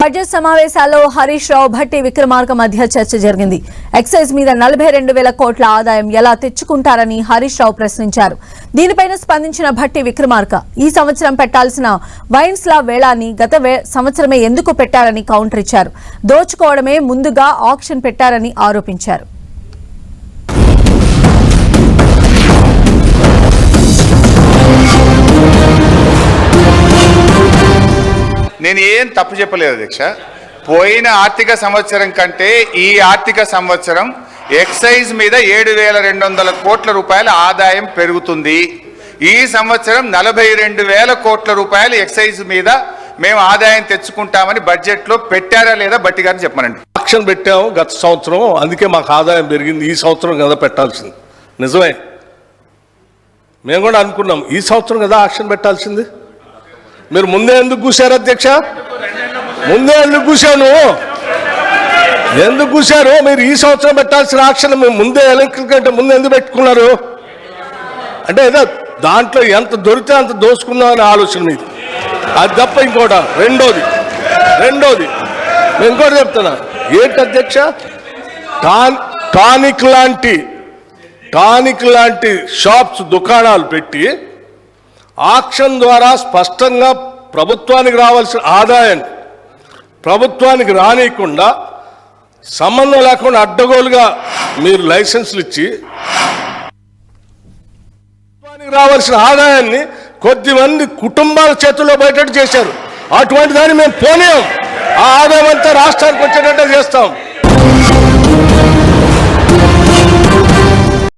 Budget సమావేశాల్లో హరీష్ రావు భట్టి విక్రమార్క మధ్య చర్చ జరిగింది. ఎక్సైజ్ మీద 42,000 కోట్ల ఆదాయం ఎలా తెచ్చుకుంటారని హరీష్ రావు ప్రశ్నించారు. దీనిపైన స్పందించిన భట్టి విక్రమార్క ఈ సంవత్సరం పెట్టాల్సిన వైన్స్ లా వేళాన్ని గత సంవత్సరమే ఎందుకు పెట్టారని కౌంటర్ ఇచ్చారు. దోచుకోవడమే ముందుగా ఆక్షన్ పెట్టారని ఆరోపించారు. నేను ఏం తప్పు చెప్పలేదు అధ్యక్ష. పోయిన ఆర్థిక సంవత్సరం కంటే ఈ ఆర్థిక సంవత్సరం ఎక్సైజ్ మీద 7,200 కోట్ల రూపాయల ఆదాయం పెరుగుతుంది. ఈ సంవత్సరం 42,000 కోట్ల రూపాయలు ఎక్సైజ్ మీద మేము ఆదాయం తెచ్చుకుంటామని బడ్జెట్లో పెట్టారా లేదా బట్టి గారిని చెప్పమనండి. ఆక్షన్ పెట్టాము గత సంవత్సరం, అందుకే మాకు ఆదాయం పెరిగింది. ఈ సంవత్సరం కదా పెట్టాల్సింది, నిజమే. మేము కూడా అనుకున్నాం ఈ సంవత్సరం కదా ఆక్షన్ పెట్టాల్సింది. మీరు ముందే ఎందుకు కూర్చారు అధ్యక్ష? ముందే ఎందుకు కూర్చాను? ఎందుకు కూర్చారు? మీరు ఈ సంవత్సరం పెట్టాల్సిన ఆక్షన్ మేము ముందే ఎలక్ట్రిక్ కంటే ముందు ఎందుకు పెట్టుకున్నారు? అంటే ఏదో దాంట్లో ఎంత దొరికితే అంత దోసుకుందాం అనే ఆలోచన మీది, అది తప్ప ఇంకోట. రెండోది నేను ఇంకోటి చెప్తున్నా. ఏంటి అధ్యక్ష, టానిక్ లాంటి షాప్స్ దుకాణాలు పెట్టి ఆక్షన్ ద్వారా స్పష్టంగా ప్రభుత్వానికి రావాల్సిన ఆదాయం ప్రభుత్వానికి రానియకుండా సంబంధం లేకుండా అడ్డగోలుగా మీరు లైసెన్సులు ఇచ్చి ప్రభుత్వానికి రావాల్సిన ఆదాయాన్ని కొద్దిమంది కుటుంబాల చేతుల్లో బయటట్టు చేశారు. అటువంటి దాన్ని మేము పోనీయం. ఆ ఆదాయం అంతా రాష్ట్రానికి వచ్చేటట్టే చేస్తాం.